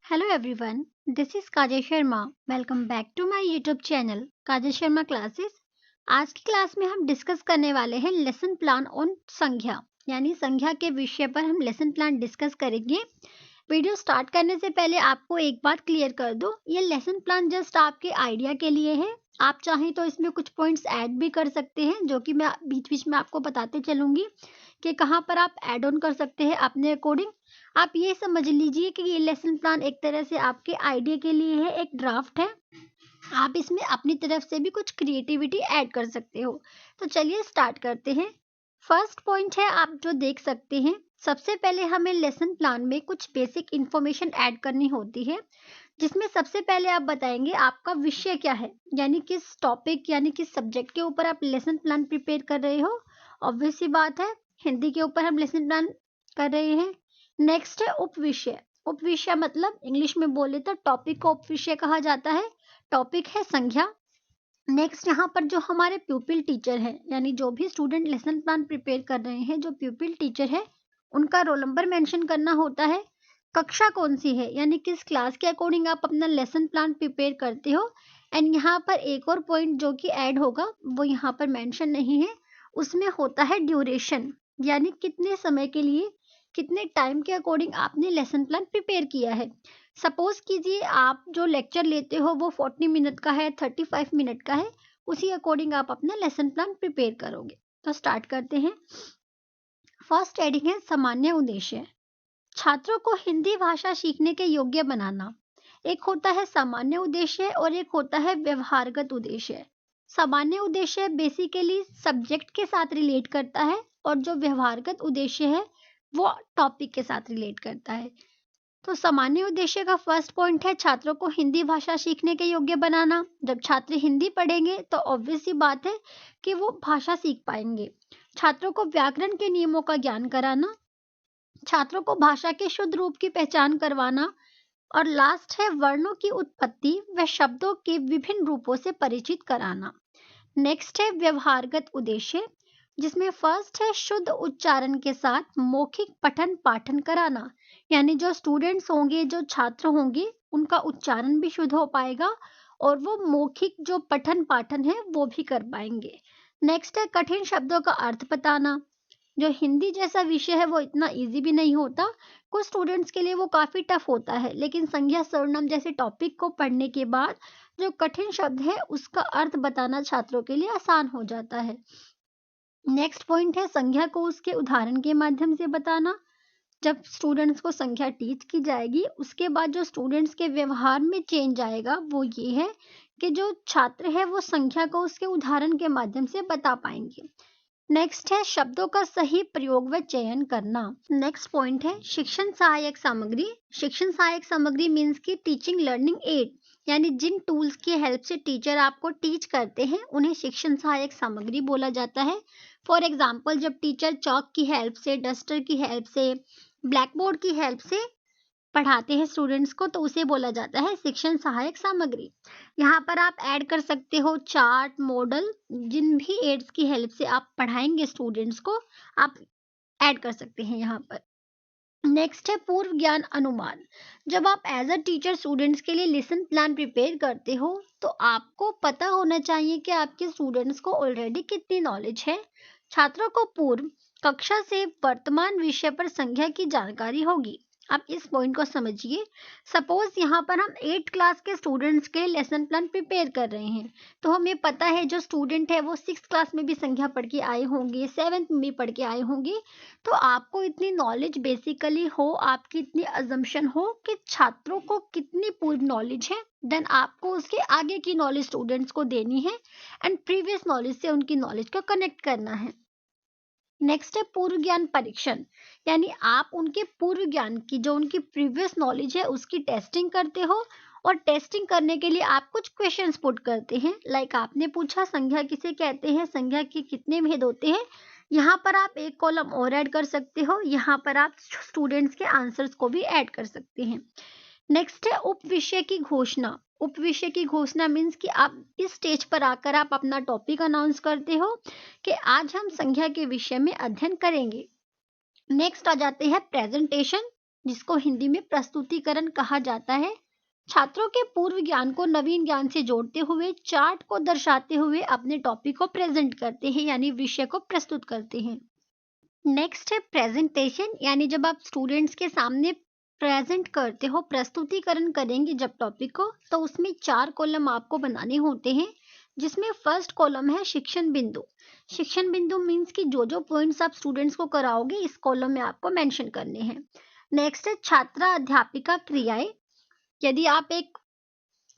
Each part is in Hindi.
Hello everyone, this is Kajal Sharma. Welcome back to my YouTube channel Kajal Sharma classes. आज की क्लास में हम डिस्कस करने वाले हैं लेसन प्लान ऑन संख्या, यानी संख्या के विषय पर हम लेसन प्लान डिस्कस करेंगे। वीडियो स्टार्ट करने से पहले आपको एक बात क्लियर कर दूं, ये लेसन प्लान जस्ट आपके आइडिया के लिए है। आप चाहें तो इसमें कुछ पॉइंट्स ऐड भी कर सकते हैं, जो कि मैं बीच बीच में आपको बताते चलूंगी कि कहाँ पर आप ऐड ऑन कर सकते हैं अपने अकॉर्डिंग। आप ये समझ लीजिए कि ये लेसन प्लान एक तरह से आपके आइडिया के लिए है, एक ड्राफ्ट है। आप इसमें अपनी तरफ से भी कुछ क्रिएटिविटी ऐड कर सकते हो। तो चलिए स्टार्ट करते हैं। फर्स्ट पॉइंट है, आप जो देख सकते हैं, सबसे पहले हमें लेसन प्लान में कुछ बेसिक इंफॉर्मेशन ऐड करनी होती है, जिसमें सबसे पहले आप बताएंगे आपका विषय क्या है, यानी किस टॉपिक यानी किस सब्जेक्ट के ऊपर आप लेसन प्लान प्रिपेयर कर रहे हो। ऑब्वियस सी बात है, हिंदी के ऊपर हम लेसन प्लान कर रहे हैं। नेक्स्ट है उपविषय। उपविषय मतलब इंग्लिश में बोले तो टॉपिक को उपविषय कहा जाता है। टॉपिक है संख्या। नेक्स्ट यहाँ पर जो हमारे प्यूपिल टीचर हैं, यानी जो भी स्टूडेंट लेसन प्लान प्रिपेयर कर रहे हैं, जो प्यूपिल टीचर है उनका रोल नंबर मेंशन करना होता है। कक्षा कौन सी है, यानी किस क्लास के अकॉर्डिंग आप अपना लेसन प्लान प्रिपेयर करते हो। एंड यहाँ पर एक और पॉइंट जो कि ऐड होगा वो यहाँ पर मेंशन नहीं है, उसमें होता है ड्यूरेशन, यानी कितने समय के लिए, कितने टाइम के अकॉर्डिंग आपने लेसन प्लान प्रिपेयर किया है। सपोज कीजिए आप जो लेक्चर लेते हो वो 40 मिनट का है, 35 मिनट का है, उसी अकॉर्डिंग आप अपना लेसन प्लान प्रिपेयर करोगे। तो स्टार्ट करते हैं। फर्स्ट हेडिंग है सामान्य उद्देश्य। छात्रों को हिंदी भाषा सीखने के योग्य बनाना। एक होता है सामान्य उद्देश्य और एक होता है व्यवहारगत उद्देश्य। सामान्य उद्देश्य बेसिकली सब्जेक्ट के साथ रिलेट करता है, और जो व्यवहारगत उद्देश्य है वो टॉपिक के साथ रिलेट करता है। तो सामान्य उद्देश्य का फर्स्ट पॉइंट है छात्रों को हिंदी भाषा सीखने के योग्य बनाना। जब छात्र हिंदी पढ़ेंगे तो ऑब्वियस सी बात है कि वो भाषा सीख पाएंगे। छात्रों को व्याकरण के नियमों का ज्ञान कराना, छात्रों को भाषा के शुद्ध रूप की पहचान करवाना, और लास्ट है वर्णों की उत्पत्ति व शब्दों के विभिन्न रूपों से परिचित कराना। नेक्स्ट है व्यवहारगत उद्देश्य, जिसमें फर्स्ट है शुद्ध उच्चारण के साथ मौखिक पठन पाठन कराना, यानी जो स्टूडेंट्स होंगे, जो छात्र होंगे, उनका उच्चारण भी शुद्ध हो पाएगा और वो मौखिक जो पठन पाठन है वो भी कर पाएंगे। नेक्स्ट है कठिन शब्दों का अर्थ बताना। जो हिंदी जैसा विषय है वो इतना इजी भी नहीं होता, कुछ स्टूडेंट्स के लिए वो काफ़ी टफ होता है, लेकिन संज्ञा सर्वनाम जैसे टॉपिक को पढ़ने के बाद जो कठिन शब्द है उसका अर्थ बताना छात्रों के लिए आसान हो जाता है। नेक्स्ट पॉइंट है संख्या को उसके उदाहरण के माध्यम से बताना। जब स्टूडेंट्स को संख्या टीच की जाएगी, उसके बाद जो स्टूडेंट्स के व्यवहार में चेंज आएगा वो ये है कि जो छात्र है वो संख्या को उसके उदाहरण के माध्यम से बता पाएंगे। नेक्स्ट है शब्दों का सही प्रयोग व चयन करना। नेक्स्ट पॉइंट है शिक्षण सहायक सामग्री। शिक्षण सहायक सामग्री मीन्स की टीचिंग लर्निंग एड, यानी जिन टूल्स की हेल्प से टीचर आपको टीच करते हैं उन्हें शिक्षण सहायक सामग्री बोला जाता है। फॉर एग्जाम्पल, जब टीचर चॉक की हेल्प से, डस्टर की हेल्प से, ब्लैक बोर्ड की हेल्प से पढ़ाते हैं स्टूडेंट्स को, तो उसे बोला जाता है शिक्षण सहायक सामग्री। यहाँ पर आप ऐड कर सकते हो चार्ट, मॉडल, जिन भी एड्स की हेल्प से आप पढ़ाएंगे स्टूडेंट्स को, आप ऐड कर सकते हैं यहाँ पर। नेक्स्ट है पूर्व ज्ञान अनुमान। जब आप एज अ टीचर स्टूडेंट्स के लिए लेसन प्लान प्रिपेयर करते हो तो आपको पता होना चाहिए कि आपके स्टूडेंट्स को ऑलरेडी कितनी नॉलेज है। छात्रों को पूर्व कक्षा से वर्तमान विषय पर संख्या की जानकारी होगी। आप इस पॉइंट को समझिए। सपोज यहाँ पर हम 8th क्लास के स्टूडेंट्स के लेसन प्लान प्रिपेयर कर रहे हैं, तो हमें पता है जो स्टूडेंट है वो 6th क्लास में भी संख्या पढ़ के आए होंगे, 7th में भी पढ़ के आए होंगे। तो आपको इतनी नॉलेज बेसिकली हो, आपकी इतनी अजम्पशन हो कि छात्रों को कितनी पूर्व नॉलेज है, देन आपको उसके आगे की नॉलेज स्टूडेंट्स को देनी है एंड प्रीवियस नॉलेज से उनकी नॉलेज को कनेक्ट करना है। नेक्स्ट है पूर्व ज्ञान परीक्षण, यानी आप उनके पूर्व ज्ञान की, जो उनकी प्रीवियस नॉलेज है उसकी टेस्टिंग करते हो, और टेस्टिंग करने के लिए आप कुछ क्वेश्चंस पुट करते हैं। लाइक आपने पूछा संख्या किसे कहते हैं, संख्या के कितने भेद होते हैं, यहाँ पर आप एक कॉलम और ऐड कर सकते हो, यहाँ पर आप स्टूडेंट्स के आंसर्स को भी ऐड कर सकते हैं। नेक्स्ट है उप विषय की घोषणा। उप विषय की घोषणा मीन्स कि आप इस स्टेज पर आकर आप अपना टॉपिक अनाउंस करते हो कि आज हम संख्या के विषय में अध्ययन करेंगे। नेक्स्ट आ जाते हैं प्रेजेंटेशन, जिसको हिंदी में प्रस्तुतिकरण कहा जाता है। छात्रों के पूर्व ज्ञान को नवीन ज्ञान से जोड़ते हुए चार्ट को दर्शाते हुए अपने टॉपिक को प्रेजेंट करते हैं, यानी विषय को प्रस्तुत करते हैं। नेक्स्ट है प्रेजेंटेशन, यानी जब आप स्टूडेंट्स के सामने प्रेजेंट करते हो, प्रस्तुतिकरण करेंगे जब टॉपिक को, तो उसमें 4 कॉलम आपको बनाने होते हैं, जिसमें फर्स्ट कॉलम है शिक्षण बिंदु। शिक्षण बिंदु मीन्स कि जो जो पॉइंट्स आप स्टूडेंट्स को कराओगे इस कॉलम में आपको मेंशन करने हैं। नेक्स्ट है छात्रा अध्यापिका क्रियाएं। यदि आप एक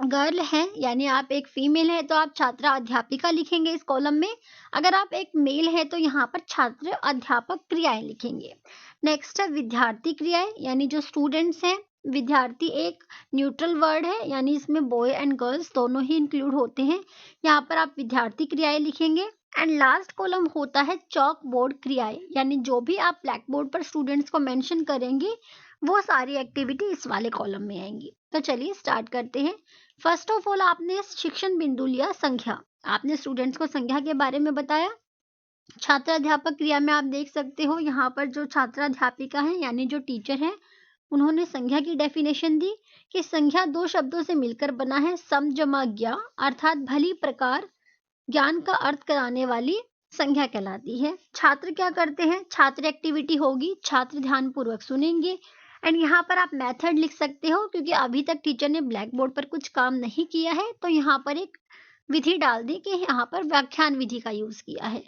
गर्ल है, यानी आप एक फीमेल है, तो आप छात्रा अध्यापिका लिखेंगे इस कॉलम में। अगर आप एक मेल है तो यहाँ पर छात्र अध्यापक क्रियाएं लिखेंगे। नेक्स्ट है विद्यार्थी क्रियाएं, यानी जो स्टूडेंट्स हैं। विद्यार्थी एक न्यूट्रल वर्ड है, यानी इसमें बॉय एंड गर्ल्स दोनों ही इंक्लूड होते हैं। यहाँ पर आप विद्यार्थी क्रियाएं लिखेंगे। एंड लास्ट कॉलम होता है चॉक बोर्ड क्रियाएं, यानी जो भी आप ब्लैक बोर्ड पर स्टूडेंट्स को मेंशन करेंगे वो सारी एक्टिविटी इस वाले कॉलम में आएंगी। तो चलिए स्टार्ट करते हैं। फर्स्ट ऑफ ऑल आपने शिक्षण बिंदु लिया संज्ञा। आपने स्टूडेंट्स को संज्ञा के बारे में बताया। छात्र अध्यापक क्रिया में आप देख सकते हो यहाँ पर जो छात्र अध्यापिका है, यानी जो टीचर है, उन्होंने संज्ञा की डेफिनेशन दी कि संज्ञा 2 शब्दों से मिलकर बना है, सम जमा ज्ञा, अर्थात भली प्रकार ज्ञान का अर्थ कराने वाली संज्ञा कहलाती है। छात्र क्या करते हैं? छात्र एक्टिविटी होगी, छात्र ध्यान पूर्वक सुनेंगे। एंड यहाँ पर आप मेथड लिख सकते हो, क्योंकि अभी तक टीचर ने ब्लैक बोर्ड पर कुछ काम नहीं किया है, तो यहाँ पर एक विधि डाल दी कि यहाँ पर व्याख्यान विधि का यूज किया है।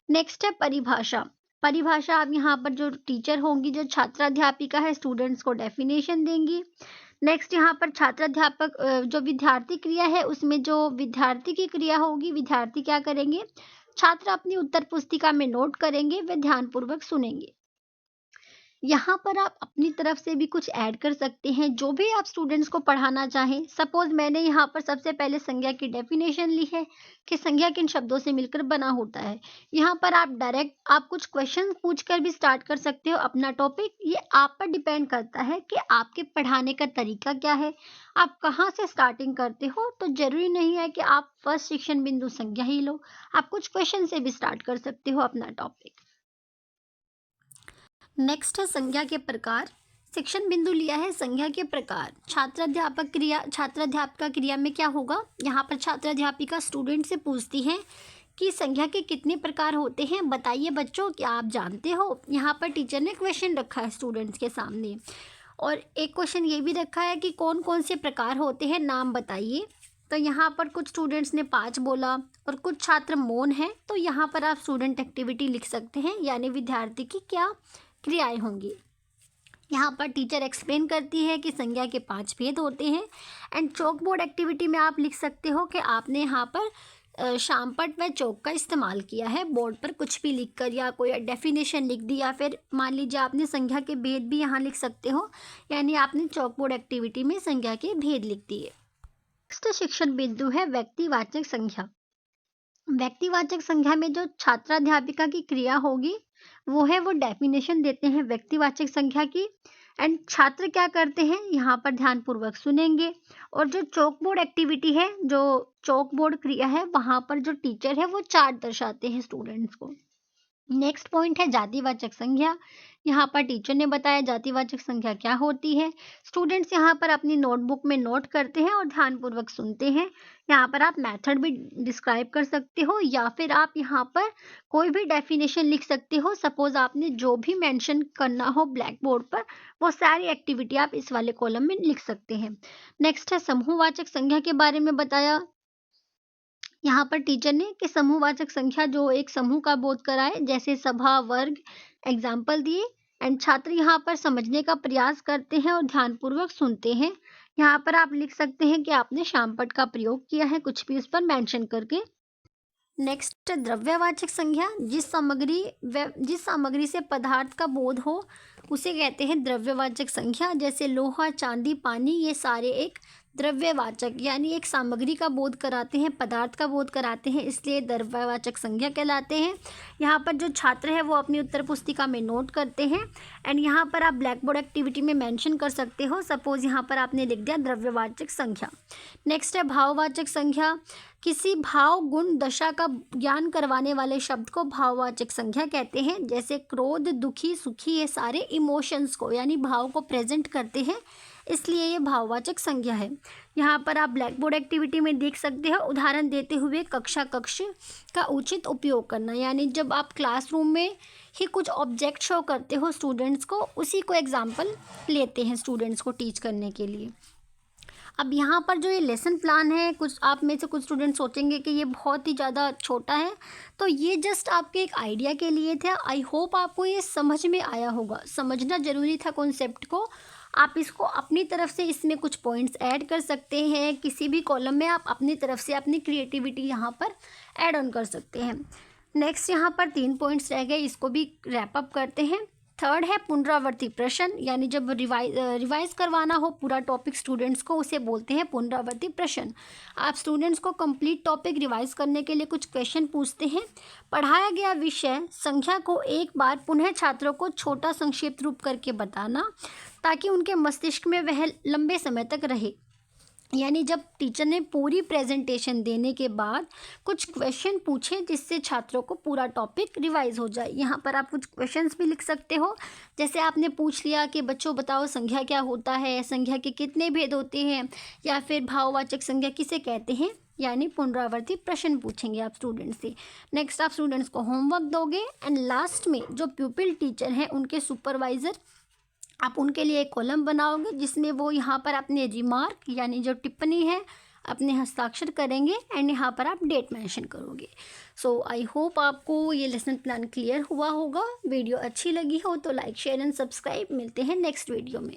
नेक्स्ट है परिभाषा। परिभाषा आप यहाँ पर जो टीचर होंगी, जो छात्राध्यापिका है, स्टूडेंट्स को डेफिनेशन देंगी। नेक्स्ट यहाँ पर छात्राध्यापक जो विद्यार्थी क्रिया है, उसमें जो विद्यार्थी की क्रिया होगी, विद्यार्थी क्या करेंगे? छात्र अपनी उत्तर पुस्तिका में नोट करेंगे, वे ध्यानपूर्वक सुनेंगे। यहाँ पर आप अपनी तरफ से भी कुछ ऐड कर सकते हैं, जो भी आप स्टूडेंट्स को पढ़ाना चाहें। सपोज मैंने यहाँ पर सबसे पहले संज्ञा की डेफिनेशन ली है कि संज्ञा किन शब्दों से मिलकर बना होता है। यहाँ पर आप डायरेक्ट आप कुछ क्वेश्चन पूछकर भी स्टार्ट कर सकते हो अपना टॉपिक। ये आप पर डिपेंड करता है कि आपके पढ़ाने का तरीका क्या है, आप कहाँ से स्टार्टिंग करते हो। तो जरूरी नहीं है कि आप फर्स्ट शिक्षण बिंदु संज्ञा ही लो, आप कुछ क्वेश्चन से भी स्टार्ट कर सकते हो अपना टॉपिक। नेक्स्ट है संज्ञा के प्रकार। शिक्षण बिंदु लिया है संज्ञा के प्रकार। छात्राध्यापक क्रिया, छात्राध्यापिका क्रिया में क्या होगा? यहाँ पर छात्राध्यापिका स्टूडेंट से पूछती है कि संज्ञा के कितने प्रकार होते हैं, बताइए बच्चों, क्या आप जानते हो? यहाँ पर टीचर ने क्वेश्चन रखा है स्टूडेंट्स के सामने, और एक क्वेश्चन ये भी रखा है कि कौन कौन से प्रकार होते हैं, नाम बताइए। तो यहाँ पर कुछ स्टूडेंट्स ने 5 बोला और कुछ छात्र मौन हैं, तो यहाँ पर आप स्टूडेंट एक्टिविटी लिख सकते हैं, यानी विद्यार्थी की क्या क्रियाएं होंगी। यहाँ पर टीचर एक्सप्लेन करती है कि संज्ञा के 5 भेद होते हैं। एंड चौक बोर्ड एक्टिविटी में आप लिख सकते हो कि आपने यहाँ पर शामपट व चौक का इस्तेमाल किया है, बोर्ड पर कुछ भी लिखकर, या कोई डेफिनेशन लिख दी, या फिर मान लीजिए आपने संज्ञा के भेद भी यहाँ लिख सकते हो, यानी आपने चौक बोर्ड एक्टिविटी में संज्ञा के भेद लिख दिए। नेक्स्ट शिक्षण बिंदु है व्यक्तिवाचक संज्ञा। व्यक्तिवाचक संज्ञा में जो छात्राध्यापिका की क्रिया होगी वो डेफिनेशन देते हैं व्यक्तिवाचक संज्ञा की। एंड छात्र क्या करते हैं? यहाँ पर ध्यानपूर्वक सुनेंगे। और जो चौक बोर्ड एक्टिविटी है, जो चौक बोर्ड क्रिया है, वहाँ पर जो टीचर है वो चार्ट दर्शाते हैं स्टूडेंट्स को। नेक्स्ट पॉइंट है जातिवाचक संज्ञा। यहाँ पर टीचर ने बताया जातिवाचक संज्ञा क्या होती है। स्टूडेंट्स यहाँ पर अपनी नोटबुक में नोट करते हैं और ध्यानपूर्वक सुनते हैं। यहाँ पर आप मेथड भी डिस्क्राइब कर सकते हो, या फिर आप यहाँ पर कोई भी डेफिनेशन लिख सकते हो। सपोज आपने जो भी मेंशन करना हो ब्लैक बोर्ड पर, वो सारी एक्टिविटी आप इस वाले कॉलम में लिख सकते हैं। नेक्स्ट है समूहवाचक संज्ञा के बारे में बताया यहाँ पर टीचर ने कि समूहवाचक संख्या जो एक समूह का बोध कराए, जैसे सभा, वर्ग, एग्जाम्पल दिए। एंड छात्र यहाँ पर समझने का प्रयास करते हैं और ध्यानपूर्वक सुनते हैं। यहाँ पर आप लिख सकते हैं कि आपने शामपट का प्रयोग किया है, कुछ भी उस पर मेंशन करके। नेक्स्ट द्रव्यवाचक संज्ञा, जिस सामग्री से पदार्थ का बोध हो उसे कहते हैं द्रव्यवाचक संख्या। जैसे लोहा, चांदी, पानी, ये सारे एक द्रव्यवाचक यानी एक सामग्री का बोध कराते हैं, पदार्थ का बोध कराते हैं, इसलिए द्रव्यवाचक संख्या कहलाते हैं। यहाँ पर जो छात्र है वो अपनी उत्तर पुस्तिका में नोट करते हैं एंड यहाँ पर आप ब्लैक बोर्ड एक्टिविटी में मेंशन कर सकते हो। सपोज यहाँ पर आपने लिख दिया द्रव्यवाचक संख्या। नेक्स्ट है भाववाचक संख्या। किसी भाव, गुण, दशा का ज्ञान करवाने वाले शब्द को भाववाचक संख्या कहते हैं। जैसे क्रोध, दुखी, सुखी, ये सारे इमोशंस को यानी भाव को प्रेजेंट करते हैं, इसलिए ये भाववाचक संज्ञा है। यहाँ पर आप ब्लैक बोर्ड एक्टिविटी में देख सकते हो उदाहरण देते हुए कक्ष का उचित उपयोग करना, यानी जब आप क्लासरूम में ही कुछ ऑब्जेक्ट शो करते हो स्टूडेंट्स को, उसी को एग्जाम्पल लेते हैं स्टूडेंट्स को टीच करने के लिए। अब यहाँ पर जो ये लेसन प्लान है, कुछ आप में से कुछ स्टूडेंट सोचेंगे कि ये बहुत ही ज़्यादा छोटा है, तो ये जस्ट आपके एक आइडिया के लिए था। आई होप आपको ये समझ में आया होगा। समझना ज़रूरी था कॉन्सेप्ट को। आप इसको अपनी तरफ से इसमें कुछ पॉइंट्स ऐड कर सकते हैं, किसी भी कॉलम में आप अपनी तरफ से अपनी क्रिएटिविटी यहाँ पर ऐड ऑन कर सकते हैं। नेक्स्ट यहाँ पर 3 पॉइंट्स रह गए, इसको भी रैप अप करते हैं। थर्ड है पुनरावर्ती प्रश्न, यानी जब रिवाइज करवाना हो पूरा टॉपिक स्टूडेंट्स को, उसे बोलते हैं पुनरावर्ती प्रश्न। आप स्टूडेंट्स को कंप्लीट टॉपिक रिवाइज करने के लिए कुछ क्वेश्चन पूछते हैं। पढ़ाया गया विषय संख्या को एक बार पुनः छात्रों को छोटा संक्षिप्त रूप करके बताना, ताकि उनके मस्तिष्क में वह लंबे समय तक रहे। यानी जब टीचर ने पूरी प्रेजेंटेशन देने के बाद कुछ क्वेश्चन पूछे जिससे छात्रों को पूरा टॉपिक रिवाइज हो जाए। यहाँ पर आप कुछ क्वेश्चंस भी लिख सकते हो। जैसे आपने पूछ लिया कि बच्चों बताओ संख्या क्या होता है, संख्या के कितने भेद होते हैं, या फिर भाववाचक संख्या किसे कहते हैं, यानी पुनरावर्ती प्रश्न पूछेंगे आप स्टूडेंट से। नेक्स्ट आप स्टूडेंट्स को होमवर्क दोगे एंड लास्ट में जो प्यूपिल टीचर हैं उनके सुपरवाइज़र, आप उनके लिए एक कॉलम बनाओगे जिसमें वो यहाँ पर अपने रिमार्क यानी जो टिप्पणी है अपने हस्ताक्षर करेंगे एंड यहाँ पर आप डेट मेंशन करोगे। सो आई होप आपको ये लेसन प्लान क्लियर हुआ होगा। वीडियो अच्छी लगी हो तो लाइक, शेयर एंड सब्सक्राइब। मिलते हैं नेक्स्ट वीडियो में।